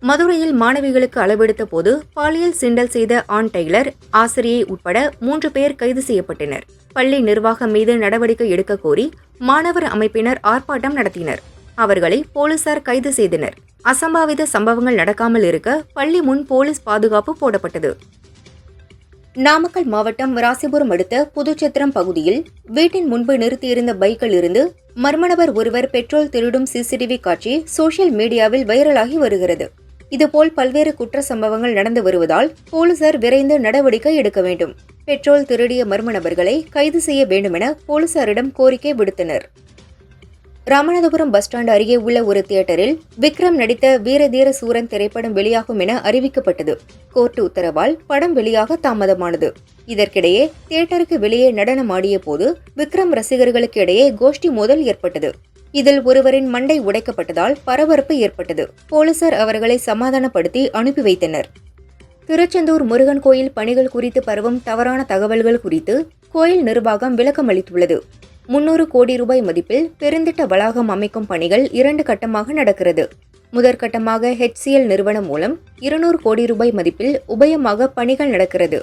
மதுரையில் மாணவிகளுக்கு அளவெடுத்த போது பாலியல் சீண்டல் செய்த ஆண் டெய்லர், ஆசிரியை உட்பட 3 பேர் கைது செய்யப்பட்டனர். பள்ளி நிர்வாகம் மீது நடவடிக்கை எடுக்க கோரி மாணவர் அமைப்பினர் ஆர்ப்பாட்டம் நடத்தினர். அவர்களை போலீசார் கைது செய்தனர். அசம்பாவித சம்பவங்கள் நடக்காமல் இருக்க பள்ளி முன் போலீஸ் பாதுகாப்பு போடப்பட்டது. நாமக்கல் மாவட்டம் ராசிபுரம் அடுத்த புதுச்சத்திரம் பகுதியில் வீட்டின் முன்பு நிறுத்தியிருந்த பைக்கில் இருந்து மர்ம நபர் ஒருவர் பெட்ரோல் திருடும் CCTV காட்சி சோஷியல் மீடியாவில் வைரலாகி வருகிறது. இதுபோல் பல்வேறு குற்ற சம்பவங்கள் நடந்து வருவதால் போலீசார் விரைந்து நடவடிக்கை எடுக்க வேண்டும். பெட்ரோல் திருடிய மர்ம நபர்களை கைது செய்ய வேண்டும் என போலீசாரிடம் கோரிக்கை விடுத்தனர். ராமநாதபுரம் பஸ் ஸ்டாண்ட் அருகே உள்ள ஒரு தியேட்டரில் விக்ரம் நடித்த வீரதீர சூரன் திரைப்படம் வெளியாகும் என அறிவிக்கப்பட்டது. கோர்ட் உத்தரவால் படம் வெளியாக தாமதமானது. இதற்கிடையே தியேட்டருக்கு வெளியே நடனமாடிய போது விக்ரம் ரசிகர்களுக்கு இடையே கோஷ்டி மோதல் ஏற்பட்டது. இதில் ஒருவரின் மண்டை உடைக்கப்பட்டதால் பரபரப்பு ஏற்பட்டது. போலீசார் அவர்களை சமாதானப்படுத்தி அனுப்பி வைத்தனர். திருச்செந்தூர் முருகன் கோயில் பணிகள் குறித்து பரவும் தவறான தகவல்கள் குறித்து கோயில் நிர்வாகம் விளக்கம் அளித்துள்ளது. 300 கோடி ரூபாய் மதிப்பில் பெருந்திட்ட வளாகம் அமைக்கும் பணிகள் 2 கட்டமாக நடக்கிறது. முதற்கட்டமாக HCL நிறுவனம் மூலம் 200 கோடி ரூபாய் மதிப்பில் உபயமாக பணிகள் நடக்கிறது.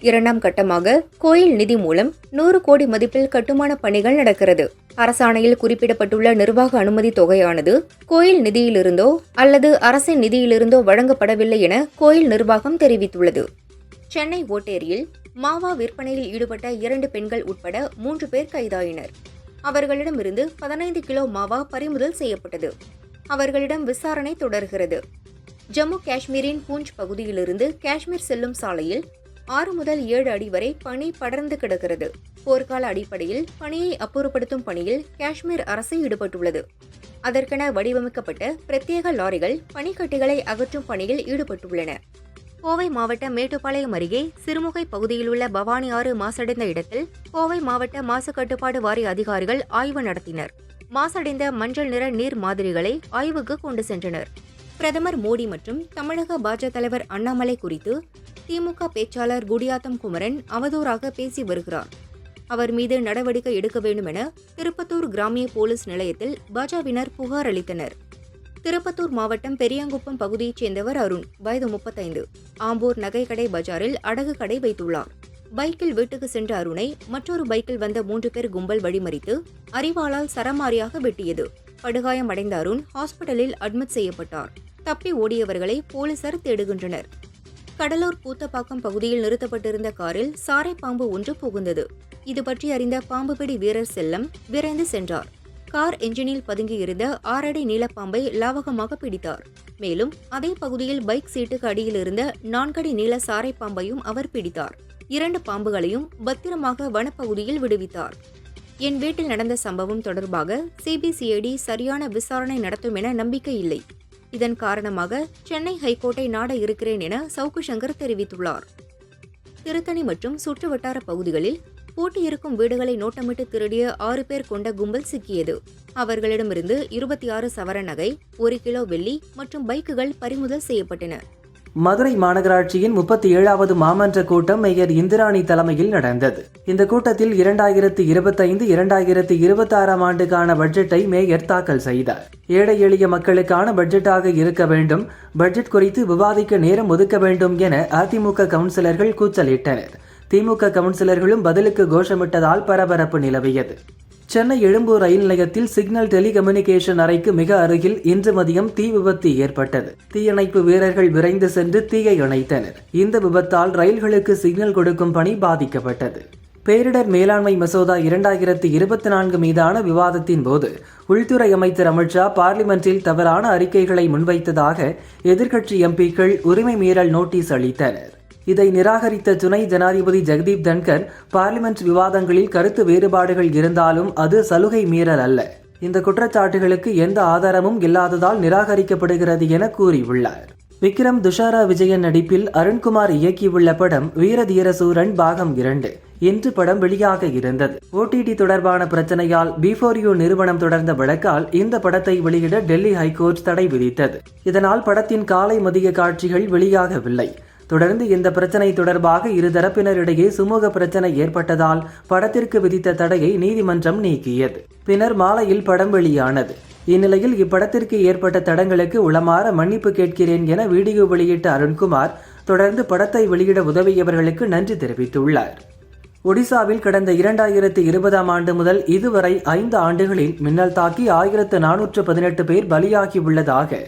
2ஆம் கட்டமாக கோயில் நிதி மூலம் 100 கோடி மதிப்பில் கட்டுமான பணிகள் நடக்கிறது. அரசாணையில் குறிப்பிடப்பட்டுள்ள நிர்வாக அனுமதி தொகையானது கோயில் நிதியிலிருந்தோ அல்லது அரசின் நிதியிலிருந்தோ வழங்கப்படவில்லை என கோயில் நிர்வாகம் தெரிவித்துள்ளது. சென்னை ஓட்டேரியில் மாவா விற்பனையில் ஈடுபட்ட 2 பெண்கள் உட்பட 3 பேர் கைதாயினர். அவர்களிடமிருந்து 15 கிலோ மாவா பறிமுதல் செய்யப்பட்டது. அவர்களிடம் விசாரணை தொடர்கிறது. ஜம்மு காஷ்மீரின் பூஞ்ச் பகுதியிலிருந்து காஷ்மீர் செல்லும் சாலையில் 6 முதல் 7 அடி வரை பனி படர்ந்து கிடக்கிறது. போர்க்கால அடிப்படையில் பனியை அப்புறப்படுத்தும் பணியில் காஷ்மீர் அரசு ஈடுபட்டுள்ளது. அதற்கென வடிவமைக்கப்பட்ட பிரத்யேக லாரிகள் பனிக்கட்டிகளை அகற்றும் பணியில் ஈடுபட்டுள்ளன. கோவை மாவட்டம் மேட்டுப்பாளையம் அருகே சிறுமுகை பகுதியில் உள்ள பவானி ஆறு மாசடைந்த இடத்தில் கோவை மாவட்ட மாசு கட்டுப்பாடு வாரிய அதிகாரிகள் ஆய்வு நடத்தினர். மாசடைந்த மஞ்சள் நிற நீர் மாதிரிகளை ஆய்வுக்கு கொண்டு சென்றனர். பிரதமர் மோடி மற்றும் தமிழக பாஜக தலைவர் அண்ணாமலை குறித்து திமுக பேச்சாளர் குடியாத்தம் குமரன் அவதூறாக பேசி வருகிறார். அவர் மீது நடவடிக்கை எடுக்க வேண்டும் என திருப்பத்தூர் கிராமிய போலீஸ் நிலையத்தில் பாஜகவினர் புகார் அளித்தனர். திருப்பத்தூர் மாவட்டம் பெரியாங்குப்பம் பகுதியைச் சேர்ந்தவர் அருண், வயது 35, ஆம்பூர் நகைக்கடை பஜாரில் அடகு கடை வைத்துள்ளார். பைக்கில் வீட்டுக்கு சென்ற அருணை மற்றொரு பைக்கில் வந்த 3 பேர் கும்பல் வழிமறித்து அரிவாளால் சரமாரியாக வெட்டியது. படுகாயமடைந்த அருண் ஹாஸ்பிட்டலில் அட்மிட் செய்யப்பட்டார். தப்பி ஓடியவர்களை போலீசார் தேடுகின்றனர். கடலூர் பூத்தப்பாக்கம் பகுதியில் நிறுத்தப்பட்டிருந்த காரில் சாரை பாம்பு ஒன்று புகுந்தது. இது பற்றி அறிந்த பாம்புபிடி வீரர் செல்லம் விரைந்து சென்றார். கார் என்ஜினில் பதுங்கியிருந்த 6 அடி நீளப்பாம்பை லாவகமாக பிடித்தார். மேலும் அதே பகுதியில் பைக் சீட்டுக்கு அடியில் இருந்த 4 அடி நீள சாரை பாம்பையும் அவர் பிடித்தார். 2 பாம்புகளையும் பத்திரமாக வனப்பகுதியில் விடுவித்தார். என் வீட்டில் நடந்த சம்பவம் தொடர்பாக சிபிசிஐடி சரியான விசாரணை நடத்தும் என நம்பிக்கை இல்லை. இதன் காரணமாக சென்னை ஹைகோர்ட்டை நாட இருக்கிறேன் என சவுக்கு சங்கர் தெரிவித்துள்ளார். திருத்தணி மற்றும் சுற்றுவட்டார பகுதிகளில் பூட்டியிருக்கும் வீடுகளை நோட்டமிட்டு திருடிய 6 பேர் கொண்ட கும்பல் சிக்கியது. அவர்களிடமிருந்து 26 சவர நகை, 1 கிலோ வெள்ளி மற்றும் பைக்குகள் பறிமுதல் செய்யப்பட்டன. மதுரை மாநகராட்சியின் 37வது மாமன்ற கூட்டம் மேயர் இந்திராணி தலைமையில் நடந்தது. இந்த கூட்டத்தில் 2025-2026 ஆண்டுக்கான பட்ஜெட்டை மேயர் தாக்கல் செய்தார். ஏழை எளிய மக்களுக்கான பட்ஜெட்டாக இருக்க வேண்டும், பட்ஜெட் குறித்து விவாதிக்க நேரம் ஒதுக்க வேண்டும் என அதிமுக கவுன்சிலர்கள் கூச்சலிட்டனர். திமுக கவுன்சிலர்களும் பதிலுக்கு கோஷமிட்டதால் பரபரப்பு நிலவியது. சென்னை எழும்பூர் ரயில் நிலையத்தில் சிக்னல் டெலிகம்யூனிகேஷன் அறைக்கு மிக அருகில் இன்று மதியம் தீ விபத்து ஏற்பட்டது. தீயணைப்பு வீரர்கள் விரைந்து சென்று தீயை அணைத்தனர். இந்த விபத்தால் ரயில்களுக்கு சிக்னல் கொடுக்கும் பணி பாதிக்கப்பட்டது. பேரிடர் மேலாண்மை மசோதா 2024 மீதான விவாதத்தின் போது உள்துறை அமைச்சர் அமித்ஷா பார்லிமென்ட்டில் தவறான அறிக்கைகளை முன்வைத்ததாக எதிர்க்கட்சி எம்பிக்கள் உரிமை மீறல் நோட்டீஸ் அளித்தனர். இதை நிராகரித்த துணை ஜனாதிபதி ஜெகதீப் தன்கர், பார்லிமெண்ட் விவாதங்களில் கருத்து வேறுபாடுகள் இருந்தாலும் அது சலுகை மீறல் அல்ல, இந்த குற்றச்சாட்டுகளுக்கு எந்த ஆதாரமும் இல்லாததால் நிராகரிக்கப்படுகிறது என கூறியுள்ளார். விக்ரம் துஷாரா விஜயன் நடிப்பில் அருண்குமார் இயக்கியுள்ள படம் வீரதீர சூரன் பாகம் 2 இன்று படம் வெளியாக இருந்தது. ஓடிடி தொடர்பான பிரச்சனையால் B4U நிறுவனம் தொடர்ந்த வழக்கால் இந்த படத்தை வெளியிட டெல்லி ஹைகோர்ட் தடை விதித்தது. இதனால் படத்தின் காலை மதிய காட்சிகள் வெளியாகவில்லை. தொடர்ந்து இந்த பிரச்சனை தொடர்பாக இருதரப்பினரிடையே சுமூக பிரச்சனை ஏற்பட்டதால் படத்திற்கு விதித்த தடையை நீதிமன்றம் நீக்கியது. பின்னர் மாலையில் படம் வெளியானது. இந்நிலையில் இப்படத்திற்கு ஏற்பட்ட தடங்களுக்கு உளமாற மன்னிப்பு கேட்கிறேன் என வீடியோ வெளியிட்ட அருண்குமார் தொடர்ந்து படத்தை வெளியிட உதவியவர்களுக்கு நன்றி தெரிவித்துள்ளார். ஒடிசாவில் கடந்த 2020 ஆண்டு முதல் இதுவரை 5 ஆண்டுகளில் மின்னல் தாக்கி 1418 பேர் பலியாகியுள்ளதாக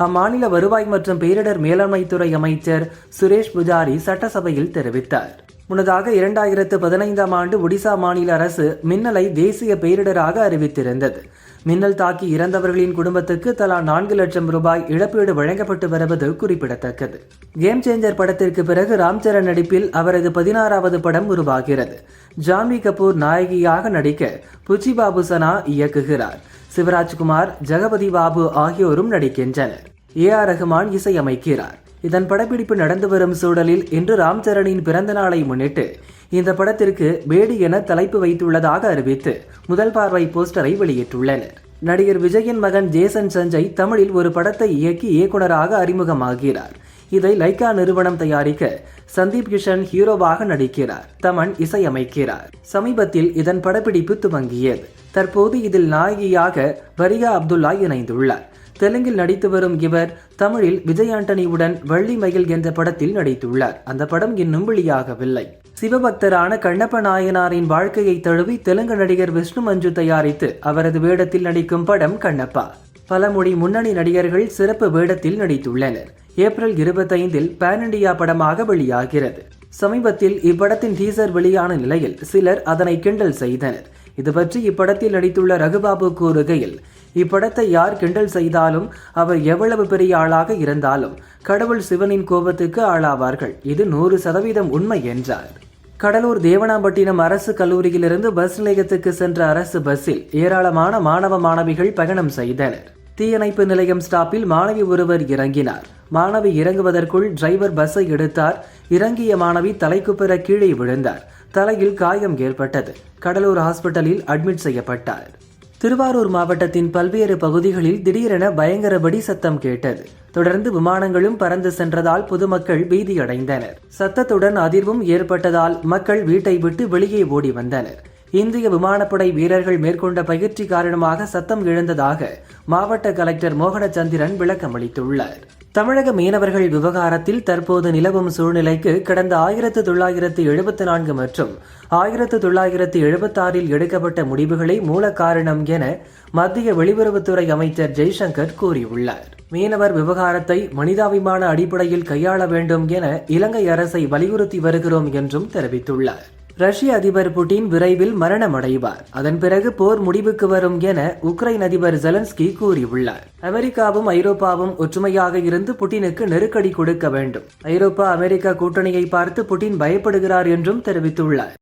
அம்மாநில வருவாய் மற்றும் பேரிடர் மேலாண்மைத்துறை அமைச்சர் சுரேஷ் புஜாரி சட்டசபையில் தெரிவித்தார். முன்னதாக 2015 ஆண்டு ஒடிசா மாநில அரசு மின்னலை தேசிய பேரிடராக அறிவித்திருந்தது. மின்னல் தாக்கி இறந்தவர்களின் குடும்பத்துக்கு தலா 4 லட்சம் ரூபாய் இழப்பீடு வழங்கப்பட்டு வருவது குறிப்பிடத்தக்கது. கேம் சேஞ்சர் படத்திற்கு பிறகு ராம்சரண் நடிப்பில் அவரது 16வது படம் உருவாகிறது. ஜான்வி கபூர் நாயகியாக நடிக்க புச்சி பாபு சனா இயக்குகிறார். சிவராஜ்குமார், ஜெகபதி பாபு ஆகியோரும் நடிக்கின்றனர். AR ரஹ்மான் இசையமைக்கிறார். இதன் படப்பிடிப்பு நடந்து வரும் சூழலில் இன்று ராம்சரணின் பிறந்த நாளை முன்னிட்டு இந்த படத்திற்கு பேடி என தலைப்பு வைத்துள்ளதாக அறிவித்து முதல் பார்வை போஸ்டரை வெளியிட்டுள்ளனர். நடிகர் விஜயின் மகன் ஜேசன் சஞ்சய் தமிழில் ஒரு படத்தை இயக்கி இயக்குனராக அறிமுகமாகிறார். இதை லைகா நிறுவனம் தயாரிக்க சந்தீப் கிஷன் ஹீரோவாக நடிக்கிறார். தமன் இசையமைக்கிறார். சமீபத்தில் இதன் படப்பிடிப்பு துவங்கியது. தற்போது இதில் நாயகியாக வரியா அப்துல்லா இணைந்துள்ளார். தெலுங்கில் நடித்து வரும் இவர் தமிழில் விஜய் ஆண்டனியுடன் வள்ளி மயில் என்ற படத்தில் நடித்துள்ளார். அந்த படம் இன்னும் வெளியாகவில்லை. சிவபக்தரான கண்ணப்ப நாயனாரின் வாழ்க்கையை தழுவி தெலுங்கு நடிகர் விஷ்ணு மஞ்சு தயாரித்து அவரது வேடத்தில் நடிக்கும் படம் கண்ணப்பா. பல மொழி முன்னணி நடிகர்கள் சிறப்பு வேடத்தில் நடித்துள்ளனர். ஏப்ரல் 25 பேன் இண்டியா படமாக வெளியாகிறது. சமீபத்தில் இப்படத்தின் டீசர் வெளியான நிலையில் சிலர் அதனை கிண்டல் செய்தனர். இது பற்றி இப்படத்தில் நடித்துள்ள ரகுபாபு கூறுகையில், இப்படத்தை யார் கிண்டல் செய்தாலும் அவர் எவ்வளவு பெரிய ஆளாக இருந்தாலும் கடவுள் சிவனின் கோபத்துக்கு ஆளாவார்கள். இது 100% உண்மை என்றார். கடலூர் தேவனாம்பட்டினம் அரசு கல்லூரியிலிருந்து பஸ் நிலையத்துக்கு சென்ற அரசு பஸ்ஸில் ஏராளமான மாணவ மாணவிகள் பயணம் செய்தனர். தீயணைப்பு நிலையம் ஸ்டாப்பில் மாணவி ஒருவர் இறங்கினார். மாணவி இறங்குவதற்குள் டிரைவர் பஸ்ஸை எடுத்தார். இறங்கிய மாணவி தலைக்குப்புற கீழே விழுந்தார். தலையில் காயம் ஏற்பட்டது. கடலூர் ஹாஸ்பிட்டலில் அட்மிட் செய்யப்பட்டார். திருவாரூர் மாவட்டத்தின் பல்வேறு பகுதிகளில் திடீரென பயங்கர வெடி சத்தம் கேட்டது. தொடர்ந்து விமானங்களும் பறந்து சென்றதால் பொதுமக்கள் பீதியடைந்தனர். சத்தத்துடன் அதிர்வும் ஏற்பட்டதால் மக்கள் வீட்டை விட்டு வெளியே ஓடி வந்தனர். இந்திய விமானப்படை வீரர்கள் மேற்கொண்ட பயிற்சி காரணமாக சத்தம் எழுந்ததாக மாவட்ட கலெக்டர் மோகனச்சந்திரன் விளக்கமளித்துள்ளார். தமிழக மீனவர்கள் விவகாரத்தில் தற்போது நிலவும் சூழ்நிலைக்கு கடந்த 1974 மற்றும் 1976 எடுக்கப்பட்ட முடிவுகளே மூல காரணம் என மத்திய வெளியுறவுத்துறை அமைச்சர் ஜெய்சங்கர் கூறியுள்ளார். மீனவர் விவகாரத்தை மனிதாபிமான அடிப்படையில் கையாள வேண்டும் என இலங்கை அரசை வலியுறுத்தி வருகிறோம் என்றும் தெரிவித்துள்ளார். ரஷ்ய அதிபர் புட்டின் விரைவில் மரணமடைவார், அதன் பிறகு போர் முடிவுக்கு வரும் என உக்ரைன் அதிபர் ஜெலன்ஸ்கி கூறியுள்ளார். அமெரிக்காவும் ஐரோப்பாவும் ஒற்றுமையாக இருந்து புட்டினுக்கு நெருக்கடி கொடுக்க வேண்டும். ஐரோப்பா அமெரிக்கா கூட்டணியை பார்த்து புட்டின் பயப்படுகிறார் என்றும் தெரிவித்துள்ளார்.